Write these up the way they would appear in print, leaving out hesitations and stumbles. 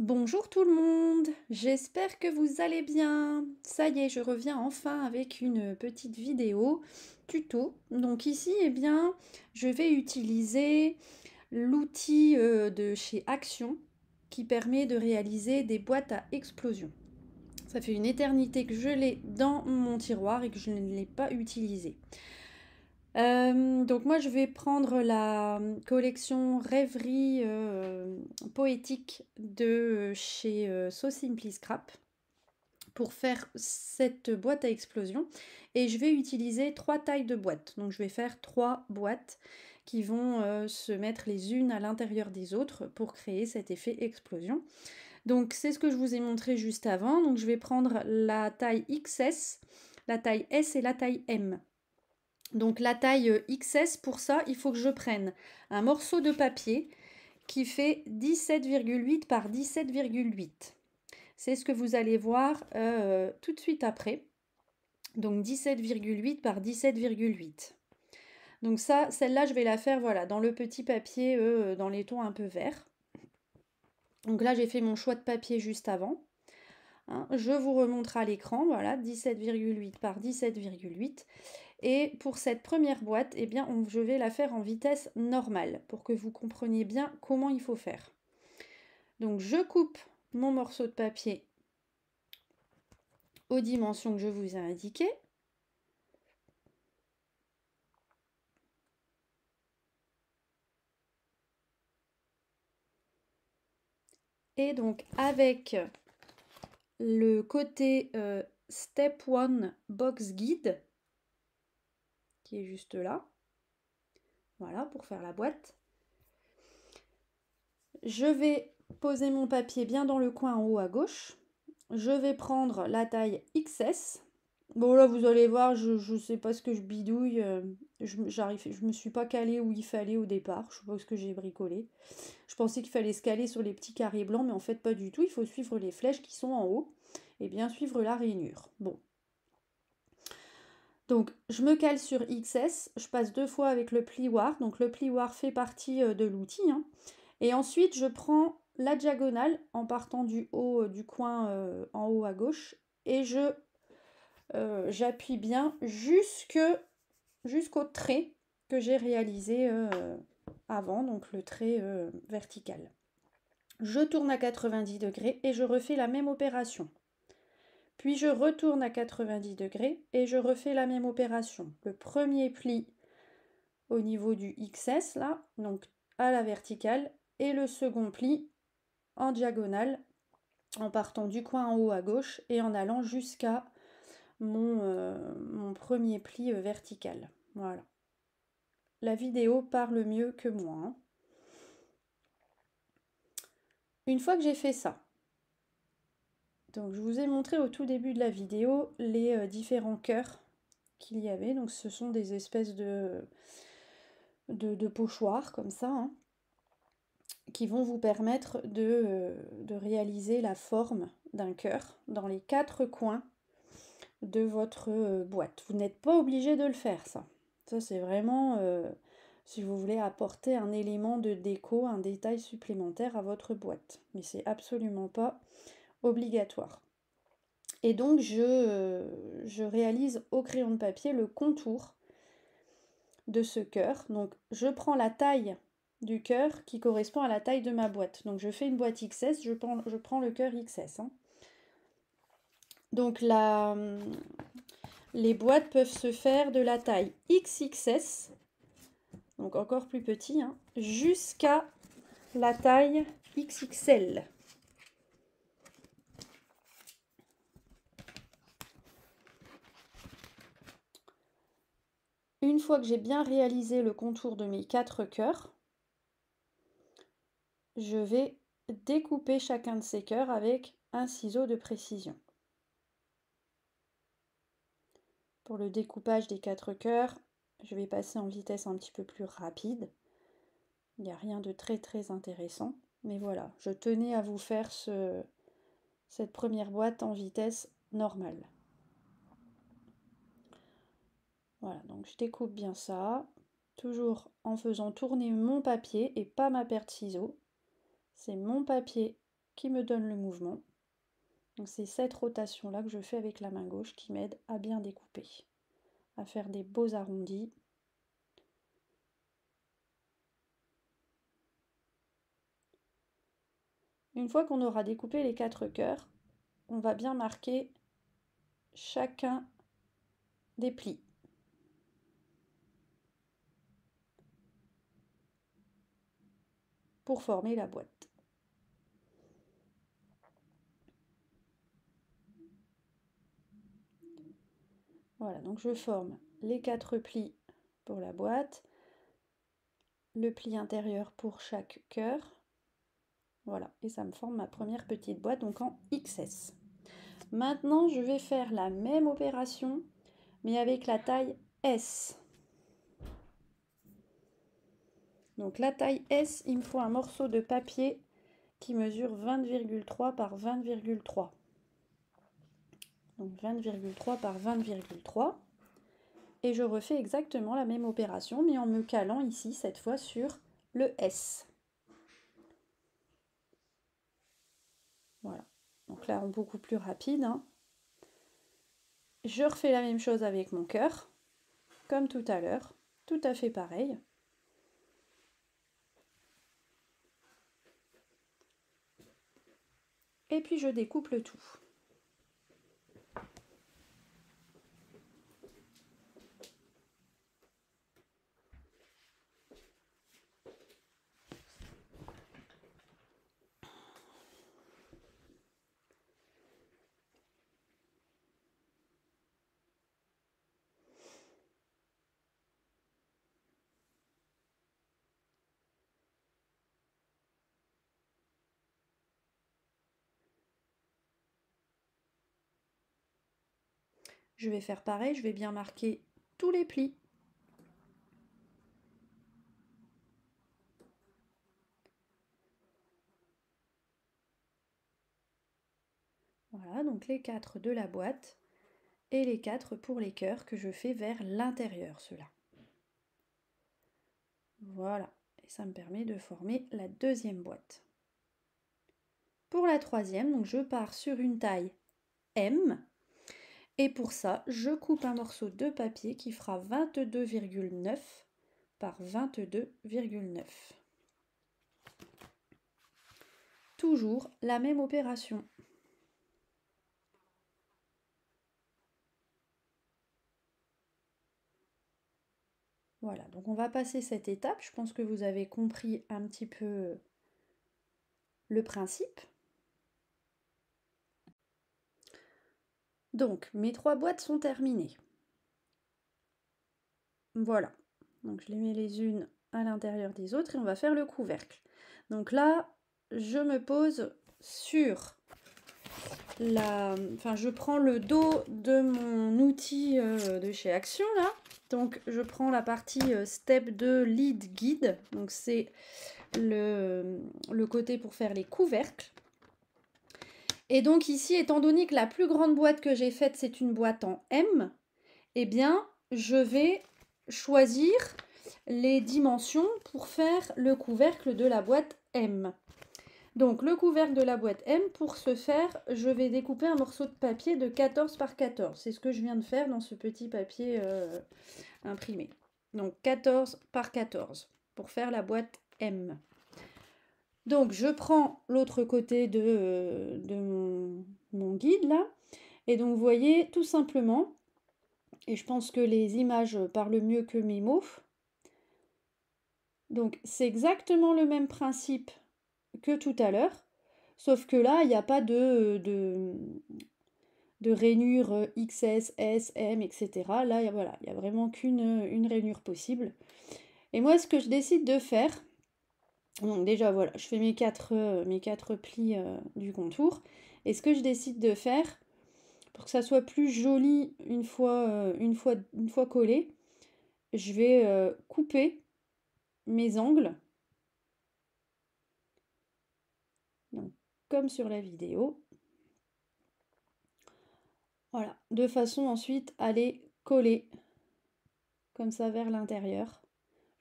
Bonjour tout le monde, j'espère que vous allez bien. Ça y est, je reviens enfin avec une petite vidéo tuto. Donc ici, je vais utiliser l'outil de chez Action qui permet de réaliser des boîtes à explosion. Ça fait une éternité que je l'ai dans mon tiroir et que je ne l'ai pas utilisé. Donc moi je vais prendre la collection Rêverie poétique de chez So Simply Scrap pour faire cette boîte à explosion et je vais utiliser 3 tailles de boîtes. Donc je vais faire 3 boîtes qui vont se mettre les unes à l'intérieur des autres pour créer cet effet explosion. Donc c'est ce que je vous ai montré juste avant. Donc je vais prendre la taille XS, la taille S et la taille M. Donc la taille XS, pour ça, il faut que je prenne un morceau de papier qui fait 17,8 par 17,8. C'est ce que vous allez voir tout de suite après. Donc 17,8 par 17,8. Donc ça, celle-là, je vais la faire voilà, dans le petit papier, dans les tons un peu verts. Donc là, j'ai fait mon choix de papier juste avant. Hein, je vous remontre à l'écran, voilà, 17,8 par 17,8. Et pour cette première boîte, je vais la faire en vitesse normale pour que vous compreniez bien comment il faut faire. Donc je coupe mon morceau de papier aux dimensions que je vous ai indiquées. Et donc avec le côté Step 1 Box Guide, qui est juste là, voilà, pour faire la boîte. Je vais poser mon papier bien dans le coin en haut à gauche. Je vais prendre la taille XS. Bon là vous allez voir, je sais pas ce que je bidouille, je me suis pas calée où il fallait au départ, je sais pas ce que j'ai bricolé. Je pensais qu'il fallait se caler sur les petits carrés blancs, mais en fait pas du tout, il faut suivre les flèches qui sont en haut et bien suivre la rainure. Bon. Donc je me cale sur XS, je passe 2 fois avec le plioir, donc le plioir fait partie de l'outil, hein. Et ensuite je prends la diagonale en partant du haut du coin en haut à gauche et j'appuie bien jusqu'au trait que j'ai réalisé avant, donc le trait vertical. Je tourne à 90 degrés et je refais la même opération. Puis je retourne à 90 degrés et je refais la même opération. Le premier pli au niveau du XS, là, donc à la verticale, et le second pli en diagonale, en partant du coin en haut à gauche et en allant jusqu'à mon premier pli vertical. Voilà. La vidéo parle mieux que moi, hein. Une fois que j'ai fait ça, donc je vous ai montré au tout début de la vidéo les différents cœurs qu'il y avait. Donc ce sont des espèces de pochoirs comme ça, hein, qui vont vous permettre de réaliser la forme d'un cœur dans les 4 coins de votre boîte. Vous n'êtes pas obligé de le faire, ça. Ça, c'est vraiment si vous voulez apporter un élément de déco, un détail supplémentaire à votre boîte. Mais c'est absolument pas obligatoire. Et donc, je réalise au crayon de papier le contour de ce cœur. Donc, je prends la taille du cœur qui correspond à la taille de ma boîte. Donc, je fais une boîte XS, je prends le cœur XS, hein. Donc, les boîtes peuvent se faire de la taille XXS, donc encore plus petit, hein, jusqu'à la taille XXL. Une fois que j'ai bien réalisé le contour de mes 4 cœurs, je vais découper chacun de ces cœurs avec un ciseau de précision. Pour le découpage des 4 cœurs, je vais passer en vitesse un petit peu plus rapide. Il n'y a rien de très très intéressant, mais voilà, je tenais à vous faire cette première boîte en vitesse normale. Voilà, donc je découpe bien ça, toujours en faisant tourner mon papier et pas ma paire de ciseaux. C'est mon papier qui me donne le mouvement. Donc c'est cette rotation-là que je fais avec la main gauche qui m'aide à bien découper, à faire des beaux arrondis. Une fois qu'on aura découpé les 4 cœurs, on va bien marquer chacun des plis. Pour former la boîte. Voilà, donc je forme les 4 plis pour la boîte, le pli intérieur pour chaque cœur. Voilà, et ça me forme ma première petite boîte, donc en XS. Maintenant, je vais faire la même opération, mais avec la taille S. Donc la taille S, il me faut un morceau de papier qui mesure 20,3 par 20,3. Donc 20,3 par 20,3. Et je refais exactement la même opération, mais en me calant ici, cette fois, sur le S. Voilà. Donc là, beaucoup plus rapide. Hein. Je refais la même chose avec mon cœur, comme tout à l'heure. Tout à fait pareil. Et puis je découpe le tout. Je vais faire pareil, je vais bien marquer tous les plis. Voilà, donc les 4 de la boîte et les 4 pour les cœurs que je fais vers l'intérieur, ceux-là. Voilà, et ça me permet de former la deuxième boîte. Pour la troisième, donc je pars sur une taille M. Et pour ça, je coupe un morceau de papier qui fera 22,9 par 22,9. Toujours la même opération. Voilà, donc on va passer cette étape. Je pense que vous avez compris un petit peu le principe. Donc, mes 3 boîtes sont terminées. Voilà, donc je les mets les unes à l'intérieur des autres et on va faire le couvercle. Donc là, je me pose sur la... Enfin, je prends le dos de mon outil de chez Action, là. Donc, je prends la partie step 2 lead guide. Donc, c'est le côté pour faire les couvercles. Et donc, ici, étant donné que la plus grande boîte que j'ai faite, c'est une boîte en M, eh bien, je vais choisir les dimensions pour faire le couvercle de la boîte M. Donc le couvercle de la boîte M, pour ce faire, je vais découper un morceau de papier de 14 par 14. C'est ce que je viens de faire dans ce petit papier imprimé. Donc 14 par 14 pour faire la boîte M. Donc je prends l'autre côté de mon guide là. Et donc vous voyez tout simplement, et je pense que les images parlent mieux que mes mots. Donc c'est exactement le même principe que tout à l'heure, sauf que là, il n'y a pas de rainure XS, S, M, etc. Là, voilà, il n'y a vraiment qu'une rainure possible. Et moi, ce que je décide de faire, donc déjà, voilà, je fais mes quatre plis du contour. Et ce que je décide de faire, pour que ça soit plus joli une fois collé, je vais couper mes angles. Donc, comme sur la vidéo. Voilà, de façon ensuite à les coller comme ça vers l'intérieur.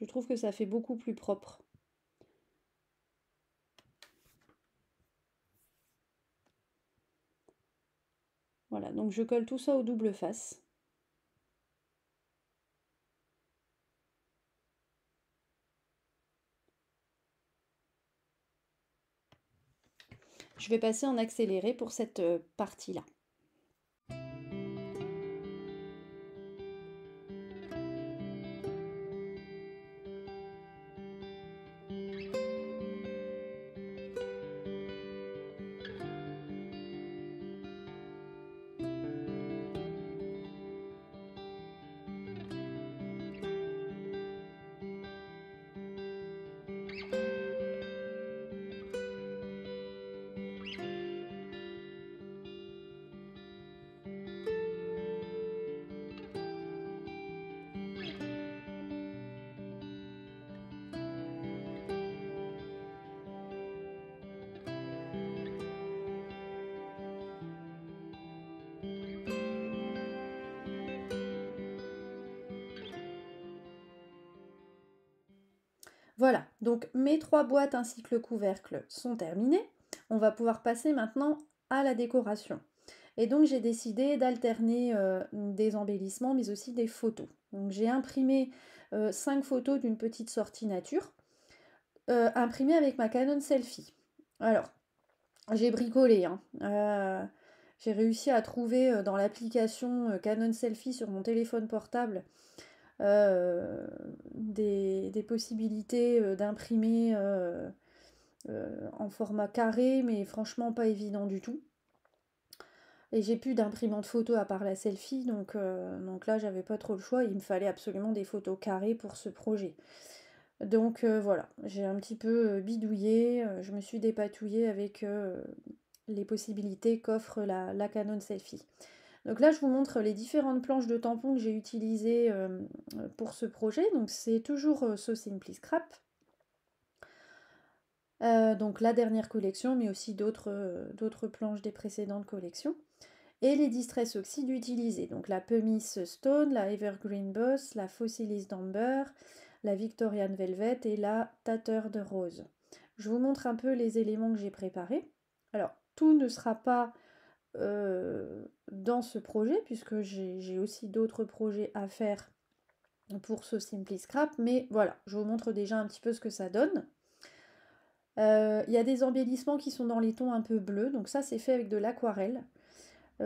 Je trouve que ça fait beaucoup plus propre. Voilà, donc je colle tout ça au double face. Je vais passer en accéléré pour cette partie-là. Voilà, donc mes 3 boîtes ainsi que le couvercle sont terminées. On va pouvoir passer maintenant à la décoration. Et donc j'ai décidé d'alterner des embellissements mais aussi des photos. Donc j'ai imprimé 5 photos d'une petite sortie nature, imprimées avec ma Canon Selfie. Alors, j'ai bricolé, hein. J'ai réussi à trouver dans l'application Canon Selfie sur mon téléphone portable des possibilités d'imprimer en format carré, mais franchement pas évident du tout. Et j'ai plus d'imprimante photo à part la selfie, donc là j'avais pas trop le choix, il me fallait absolument des photos carrées pour ce projet. Donc voilà, j'ai un petit peu bidouillé, je me suis dépatouillée avec les possibilités qu'offre la Canon Selfie. Donc là je vous montre les différentes planches de tampons que j'ai utilisées pour ce projet. Donc c'est toujours So Simply Scrap. Donc la dernière collection, mais aussi d'autres planches des précédentes collections. Et les Distress Oxide utilisés, donc la Pumice Stone, la Evergreen Boss, la Fossilis d'Amber, la Victorian Velvet et la Tatter de Rose. Je vous montre un peu les éléments que j'ai préparés. Alors, tout ne sera pas dans ce projet, puisque j'ai aussi d'autres projets à faire pour ce Simply Scrap, mais voilà, je vous montre déjà un petit peu ce que ça donne. Il y a des embellissements qui sont dans les tons un peu bleus, donc ça c'est fait avec de l'aquarelle.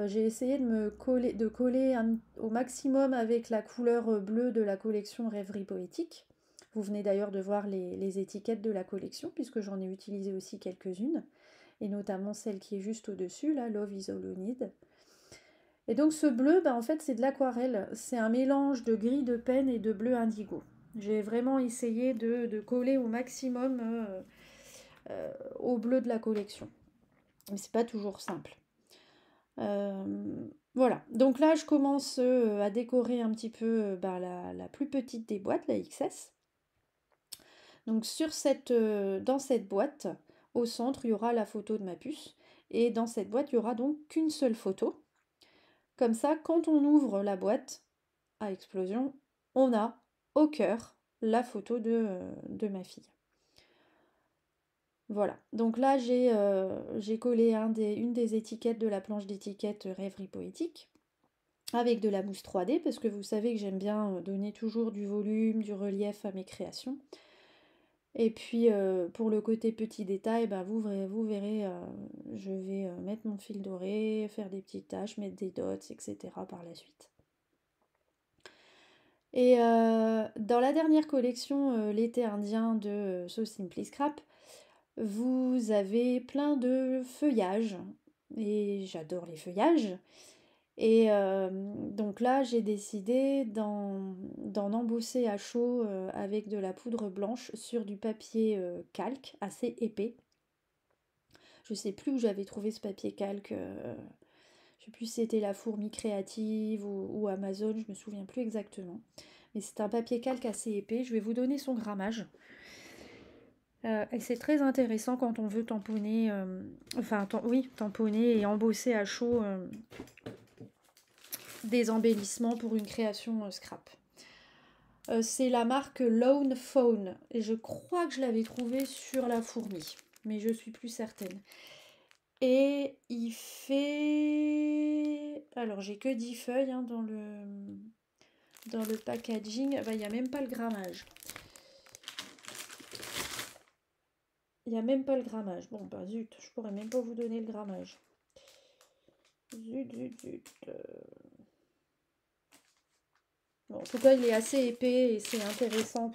J'ai essayé de coller au maximum avec la couleur bleue de la collection Rêverie Poétique. Vous venez d'ailleurs de voir les étiquettes de la collection, puisque j'en ai utilisé aussi quelques-unes, et notamment celle qui est juste au-dessus, là, Love is All You Need. Et donc ce bleu, en fait, c'est de l'aquarelle. C'est un mélange de gris de peine et de bleu indigo. J'ai vraiment essayé de coller au maximum au bleu de la collection. Mais c'est pas toujours simple. Voilà, donc là je commence à décorer un petit peu la plus petite des boîtes, la XS. Donc dans cette boîte, au centre, il y aura la photo de ma puce. Et dans cette boîte, il y aura donc qu'une seule photo. Comme ça, quand on ouvre la boîte à explosion, on a au cœur la photo de ma fille. Voilà, donc là j'ai collé une des étiquettes de la planche d'étiquette Rêverie Poétique avec de la mousse 3D parce que vous savez que j'aime bien donner toujours du volume, du relief à mes créations. Et puis pour le côté petit détail, vous verrez, je vais mettre mon fil doré, faire des petites taches, mettre des dots, etc. par la suite. Et dans la dernière collection, l'été indien de So Simply Scrap, vous avez plein de feuillages. Et j'adore les feuillages. Et donc là, j'ai décidé d'en embosser à chaud avec de la poudre blanche sur du papier calque assez épais. Je sais plus où j'avais trouvé ce papier calque. Je sais plus si c'était la Fourmi Créative ou Amazon, je me souviens plus exactement. Mais c'est un papier calque assez épais. Je vais vous donner son grammage. Et c'est très intéressant quand on veut tamponner, tamponner et embosser à chaud des embellissements pour une création scrap. C'est la marque Lone Phone et je crois que je l'avais trouvé sur la Fourmi, mais je suis plus certaine. Et il fait... Alors, j'ai que 10 feuilles hein, dans le packaging. Bah, il n'y a même pas le grammage. Il n'y a même pas le grammage. Bon, bah zut, je pourrais même pas vous donner le grammage. Zut, zut, zut. Bon, en tout cas, il est assez épais et c'est intéressant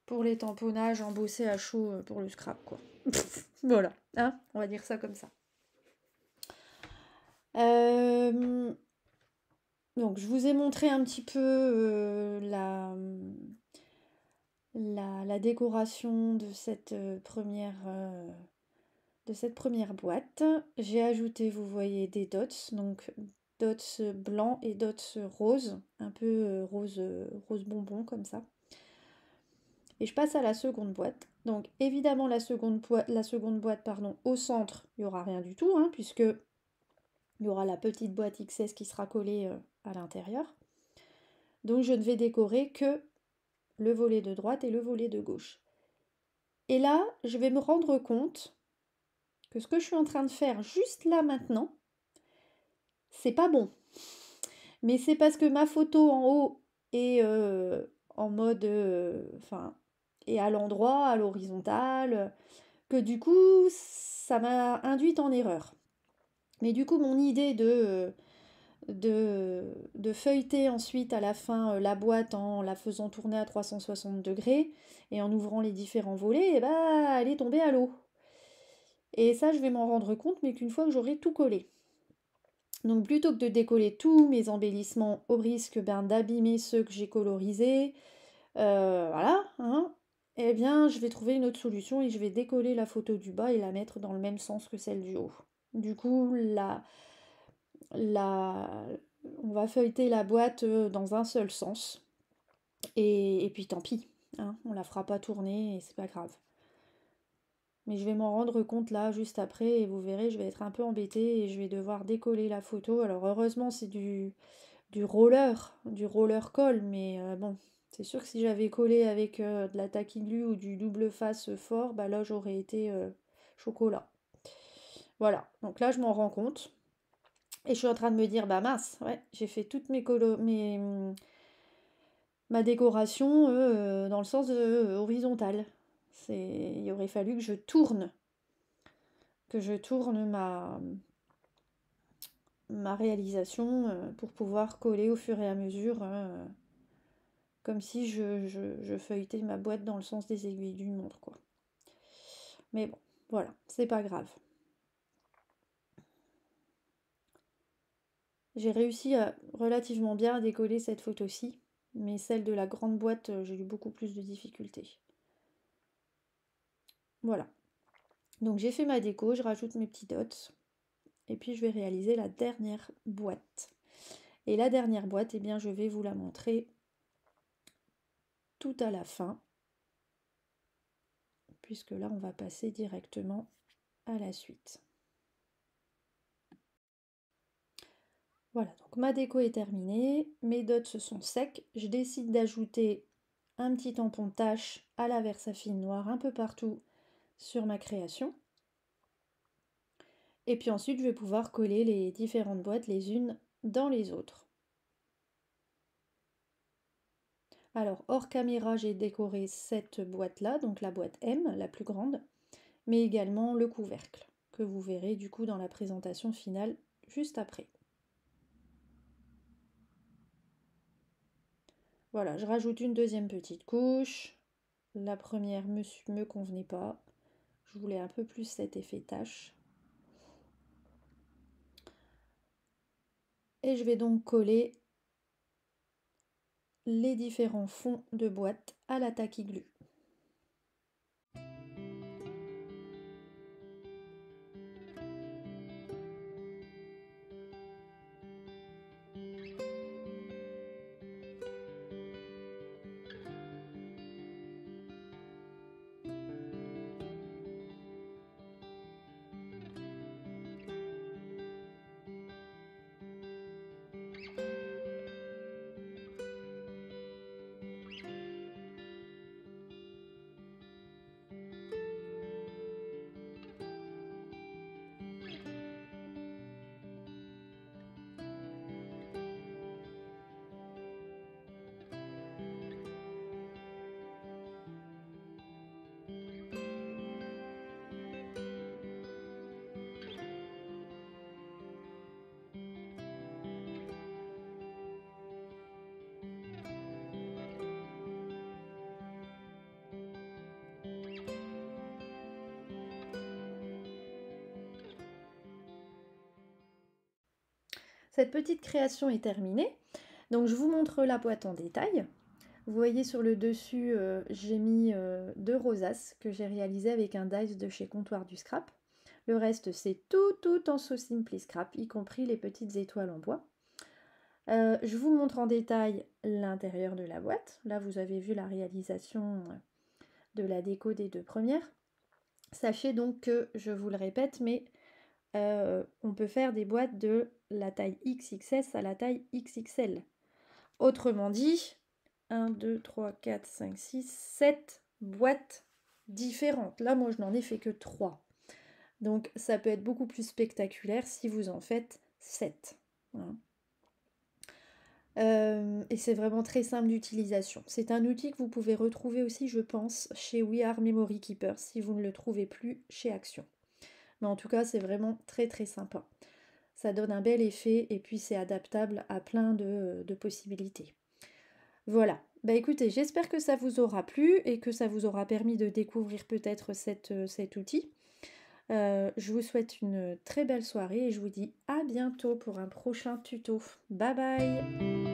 pour les tamponnages embossés à chaud pour le scrap, quoi. Voilà, hein, on va dire ça comme ça. Donc, je vous ai montré un petit peu la décoration de cette première boîte. J'ai ajouté, vous voyez, des dots, donc dots blancs et dots roses, un peu rose bonbon comme ça. Et je passe à la seconde boîte. Donc évidemment la seconde boîte, pardon, au centre, il n'y aura rien du tout, hein, puisque il y aura la petite boîte XS qui sera collée à l'intérieur. Donc je ne vais décorer que le volet de droite et le volet de gauche. Et là, je vais me rendre compte que ce que je suis en train de faire juste là maintenant, c'est pas bon. Mais c'est parce que ma photo en haut est en mode... Enfin, est à l'endroit, à l'horizontale, que du coup, ça m'a induite en erreur. Mais du coup, mon idée de feuilleter ensuite à la fin la boîte en la faisant tourner à 360 degrés et en ouvrant les différents volets, eh ben, elle est tombée à l'eau. Et ça, je vais m'en rendre compte, mais qu'une fois que j'aurai tout collé. Donc plutôt que de décoller tous mes embellissements au risque d'abîmer ceux que j'ai colorisés, voilà, hein, eh bien je vais trouver une autre solution et je vais décoller la photo du bas et la mettre dans le même sens que celle du haut. Du coup, on va feuilleter la boîte dans un seul sens. Et puis tant pis, hein, on la fera pas tourner et c'est pas grave. Mais je vais m'en rendre compte là, juste après, et vous verrez, je vais être un peu embêtée et je vais devoir décoller la photo. Alors heureusement, c'est du roller colle, mais bon, c'est sûr que si j'avais collé avec de la tacky glue ou du double face fort, bah là j'aurais été chocolat. Voilà, donc là je m'en rends compte. Et je suis en train de me dire, bah mince, ouais, j'ai fait toutes ma décoration dans le sens horizontal. Il aurait fallu que je tourne ma réalisation pour pouvoir coller au fur et à mesure, comme si je feuilletais ma boîte dans le sens des aiguilles d'une montre, quoi. Mais bon, voilà, c'est pas grave. J'ai réussi relativement bien à décoller cette photo-ci, mais celle de la grande boîte, j'ai eu beaucoup plus de difficultés. Voilà. Donc j'ai fait ma déco, je rajoute mes petits dots, et puis je vais réaliser la dernière boîte. Et la dernière boîte, eh bien je vais vous la montrer tout à la fin, puisque là on va passer directement à la suite. Voilà, donc ma déco est terminée, mes dots sont secs, je décide d'ajouter un petit tampon de tache à la Versafine noire un peu partout sur ma création. Et puis ensuite je vais pouvoir coller les différentes boîtes les unes dans les autres. Alors hors caméra j'ai décoré cette boîte là, donc la boîte M, la plus grande, mais également le couvercle, que vous verrez du coup dans la présentation finale juste après. Voilà, je rajoute une deuxième petite couche. La première me convenait pas. Je voulais un peu plus cet effet tache. Et je vais donc coller les différents fonds de boîte à la tacky glue. Cette petite création est terminée. Donc je vous montre la boîte en détail. Vous voyez sur le dessus, j'ai mis 2 rosaces que j'ai réalisées avec un dies de chez Comptoir du Scrap. Le reste, c'est tout en So Simply Scrap, y compris les petites étoiles en bois. Je vous montre en détail l'intérieur de la boîte. Là, vous avez vu la réalisation de la déco des 2 premières. Sachez donc que, je vous le répète, mais on peut faire des boîtes de la taille XXS à la taille XXL. Autrement dit, 1, 2, 3, 4, 5, 6, 7 boîtes différentes. Là, moi, je n'en ai fait que 3. Donc, ça peut être beaucoup plus spectaculaire si vous en faites 7. Hein. Et c'est vraiment très simple d'utilisation. C'est un outil que vous pouvez retrouver aussi, je pense, chez We Are Memory Keeper, si vous ne le trouvez plus chez Action. Mais en tout cas, c'est vraiment très sympa. Ça donne un bel effet et puis c'est adaptable à plein de possibilités. Voilà. Bah écoutez, j'espère que ça vous aura plu et que ça vous aura permis de découvrir peut-être cet outil. Je vous souhaite une très belle soirée et je vous dis à bientôt pour un prochain tuto. Bye bye!